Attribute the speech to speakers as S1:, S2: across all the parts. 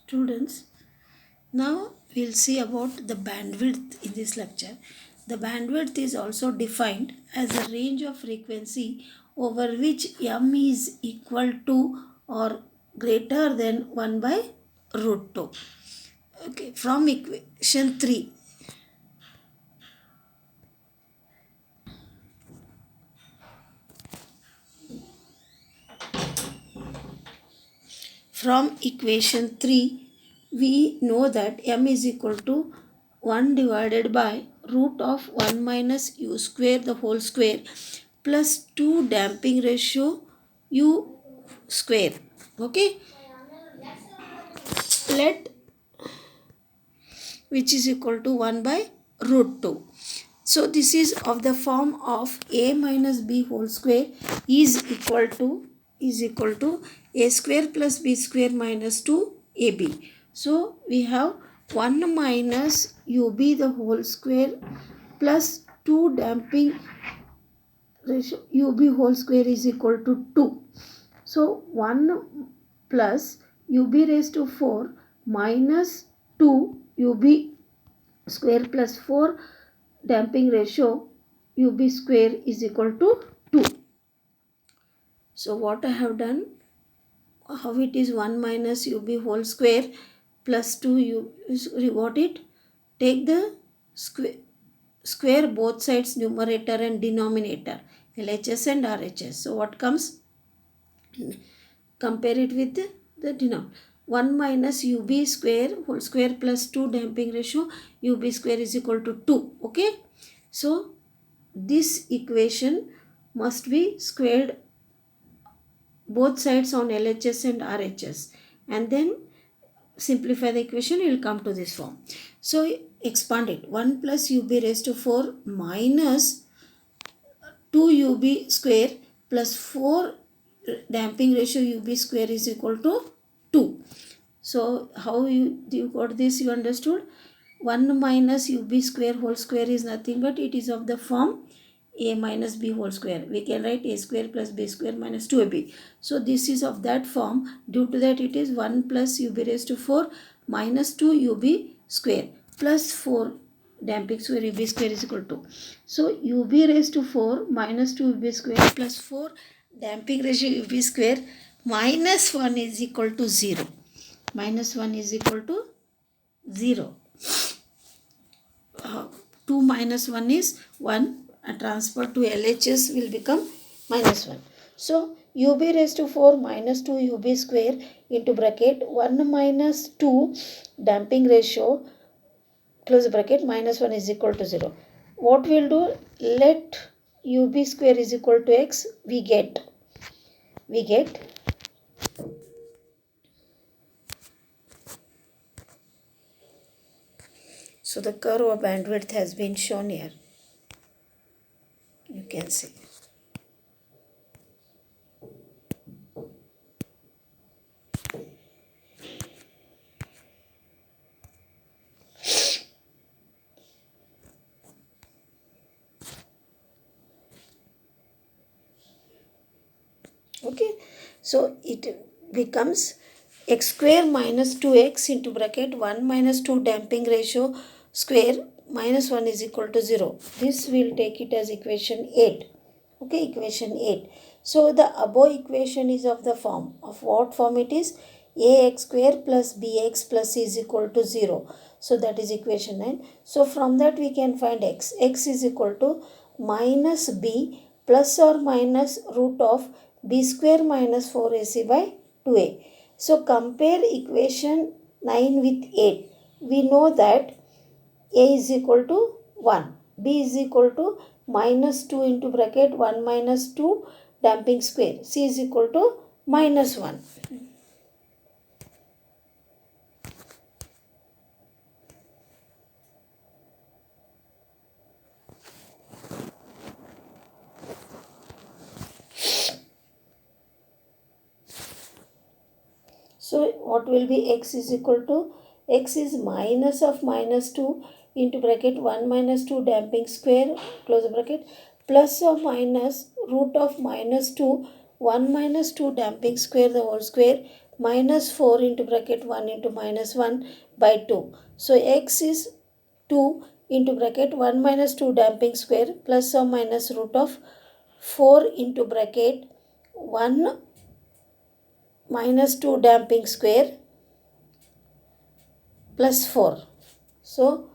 S1: Students, now we'll see about the bandwidth in this lecture. The bandwidth is also defined as a range of frequency over which m is equal to or greater than 1 by root 2. Okay, from equation 3. From equation 3, we know that m is equal to 1 divided by root of 1 minus u square the whole square plus 2 damping ratio u square. Okay, let which is equal to 1 by root 2. So this is of the form of a minus b whole square is equal to a square plus b square minus 2ab. So we have 1 minus ub the whole square plus 2 damping ratio ub whole square is equal to 2. So 1 plus ub raised to 4 minus 2 ub square plus 4 damping ratio ub square is equal to 2. So what I have done, how it is 1 minus ub whole square plus 2 u got it. Take the square both sides, numerator and denominator, LHS and RHS. So what comes? Compare it with the denominator. 1 minus ub square whole square plus 2 damping ratio ub square is equal to 2. Okay. So this equation must be squared both sides on LHS and RHS, and then simplify the equation, you will come to this form. So expand it. 1 plus ub raised to 4 minus 2 ub square plus 4 damping ratio ub square is equal to 2. So how you got this? You understood? 1 minus ub square whole square is nothing but it is of the form a minus b whole square. We can write a square plus b square minus 2ab. So this is of that form. Due to that it is 1 plus ub raised to 4 minus 2 ub square plus 4 damping square ub square is equal to. So ub raised to 4 minus 2 ub square plus 4 damping ratio ub square minus 1 is equal to 0. Minus 1 is equal to 0. 2 minus 1 is 1. A transfer to LHS will become minus 1. So ub raised to 4 minus 2 ub square into bracket 1 minus 2 damping ratio close bracket minus 1 is equal to 0. What we'll do? Let ub square is equal to x. We get so the curve of bandwidth has been shown here. You can see. Okay, so it becomes x square minus 2x into bracket 1 minus 2 damping ratio square minus 1 is equal to 0. This will take it as equation 8. Okay, equation 8. So the above equation is of the form of what form it is? Ax square plus bx plus c is equal to 0. So that is equation 9. So from that we can find x. X is equal to minus b plus or minus root of b square minus 4ac by 2a. So compare equation 9 with 8. We know that a is equal to 1, b is equal to minus 2 into bracket 1 minus 2 damping square, c is equal to minus 1. So what will be x is equal to? X is minus of minus 2 into bracket 1 minus 2 damping square close bracket plus or minus root of minus 2 1 minus 2 damping square the whole square minus 4 into bracket 1 into minus 1 by 2. So x is 2 into bracket 1 minus 2 damping square plus or minus root of 4 into bracket 1 minus 2 damping square plus 4. So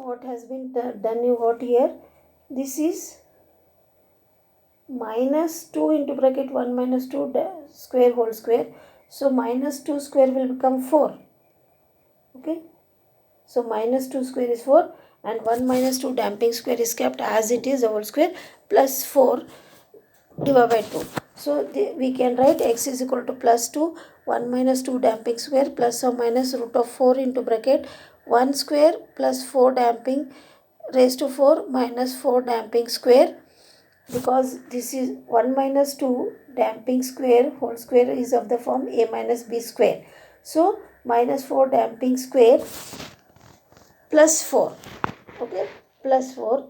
S1: what has been done you got here, this is minus 2 into bracket 1 minus 2 square whole square. So minus 2 square will become 4. Okay. So minus 2 square is 4 and 1 minus 2 damping square is kept as it is, the whole square plus 4 divided by 2. So we can write x is equal to plus 2, 1 minus 2 damping square plus or minus root of 4 into bracket 1 square plus 4 damping raised to 4 minus 4 damping square, because this is 1 minus 2 damping square whole square is of the form a minus b square. So minus 4 damping square plus 4, okay, plus 4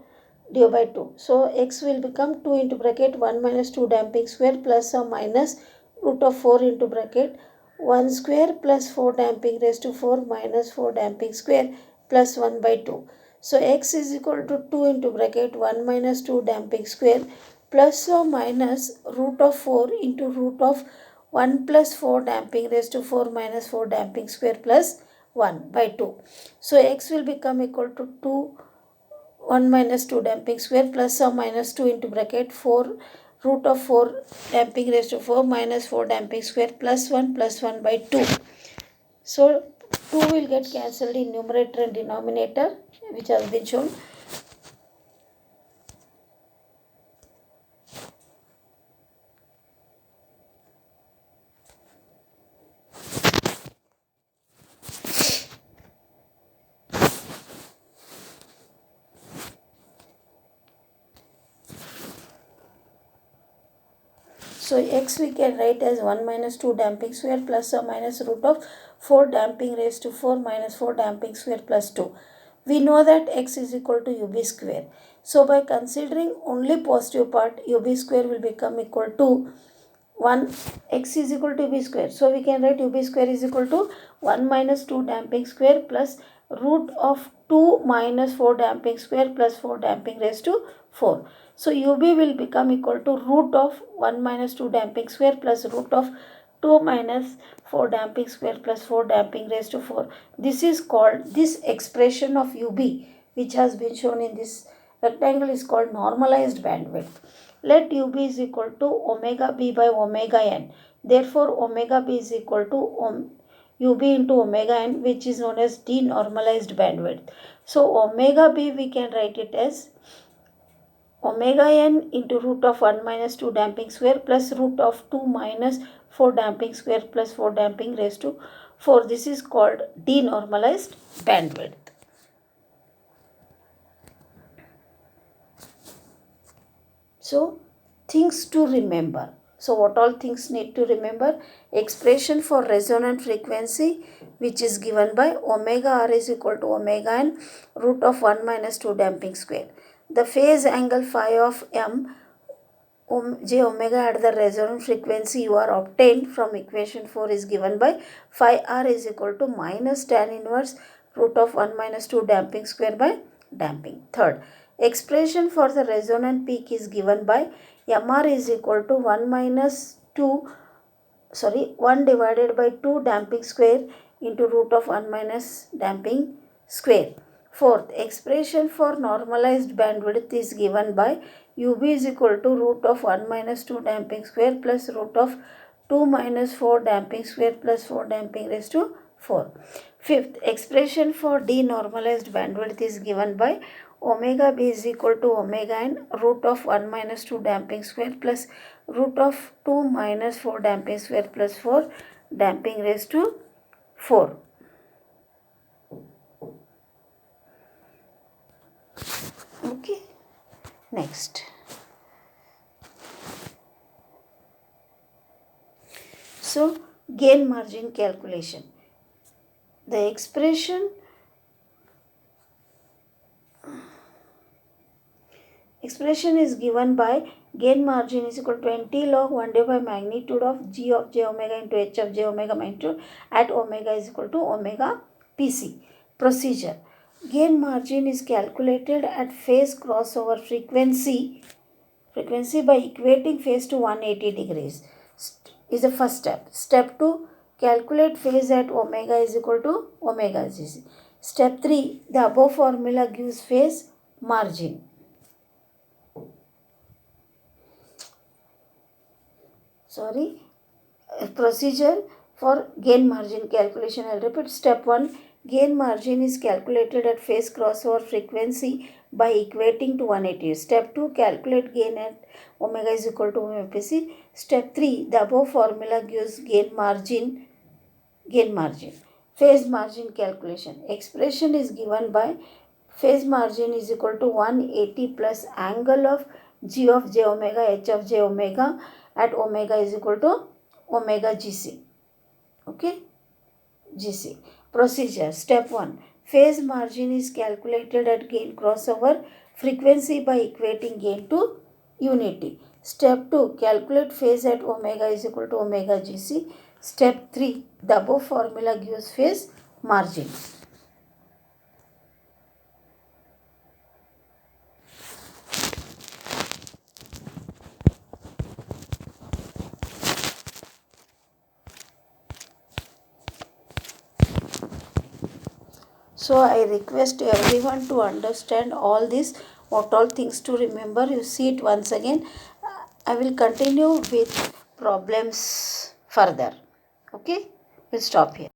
S1: divided by 2. So x will become 2 into bracket 1 minus 2 damping square plus or minus root of 4 into bracket 1 square plus 4 damping raised to 4 minus 4 damping square plus 1 by 2. So x is equal to 2 into bracket 1 minus 2 damping square plus or minus root of 4 into root of 1 plus 4 damping raised to 4 minus 4 damping square plus 1 by 2. So x will become equal to 2 1 minus 2 damping square plus or minus 2 into bracket 4 root of 4 damping raised to 4 minus 4 damping square plus 1 by 2. So 2 will get cancelled in numerator and denominator, which has been shown. So x we can write as 1 minus 2 damping square plus or minus root of 4 damping raised to 4 minus 4 damping square plus 2. We know that x is equal to ub square. So by considering only positive part, ub square will become equal to 1, x is equal to ub square. So we can write ub square is equal to 1 minus 2 damping square plus root of 2 minus 4 damping square plus 4 damping raised to 4. So ub will become equal to root of 1 minus 2 damping square plus root of 2 minus 4 damping square plus 4 damping raised to 4. This is called, this expression of ub which has been shown in this rectangle is called normalized bandwidth. Let ub is equal to omega b by omega n. Therefore omega b is equal to ub into omega n, which is known as denormalized bandwidth. So omega b we can write it as omega n into root of 1 minus 2 damping square plus root of 2 minus 4 damping square plus 4 damping raised to 4. This is called denormalized bandwidth. So things to remember. So what all things need to remember? Expression for resonant frequency, which is given by omega r is equal to omega n root of 1 minus 2 damping square. The phase angle phi of m j omega at the resonant frequency you are obtained from equation 4 is given by phi r is equal to minus tan inverse root of 1 minus 2 damping square by damping. Third, expression for the resonant peak is given by mr is equal to 1 divided by 2 damping square into root of 1 minus damping square. Fourth, expression for normalized bandwidth is given by ub is equal to root of 1 minus 2 damping square plus root of 2 minus 4 damping square plus 4 damping raised to 4. Fifth, expression for denormalized bandwidth is given by omega b is equal to omega n root of 1 minus 2 damping square plus root of 2 minus 4 damping square plus 4 damping raised to 4. Okay, next. So gain margin calculation. The expression is given by gain margin is equal to 20 log 1 divided by magnitude of G of j omega into H of j omega magnitude at omega is equal to omega Pc. Procedure. Gain margin is calculated at phase crossover frequency by equating phase to 180 degrees is the first step. Step 2, calculate phase at omega is equal to omega Gc. Step 3, the above formula gives phase margin. Procedure for gain margin calculation. I'll repeat. Step 1, gain margin is calculated at phase crossover frequency by equating to 180. Step 2, calculate gain at omega is equal to omega Pc. Step 3, the above formula gives gain margin. Phase margin calculation. Expression is given by phase margin is equal to 180 plus angle of G of j omega H of j omega at omega is equal to omega Gc. Okay, Gc. Procedure. Step 1, phase margin is calculated at gain crossover frequency by equating gain to unity. Step 2, calculate phase at omega is equal to omega Gc. Step 3, the above formula gives phase margin. So I request everyone to understand all this, what all things to remember. You see it once again. I will continue with problems further. Okay, we'll stop here.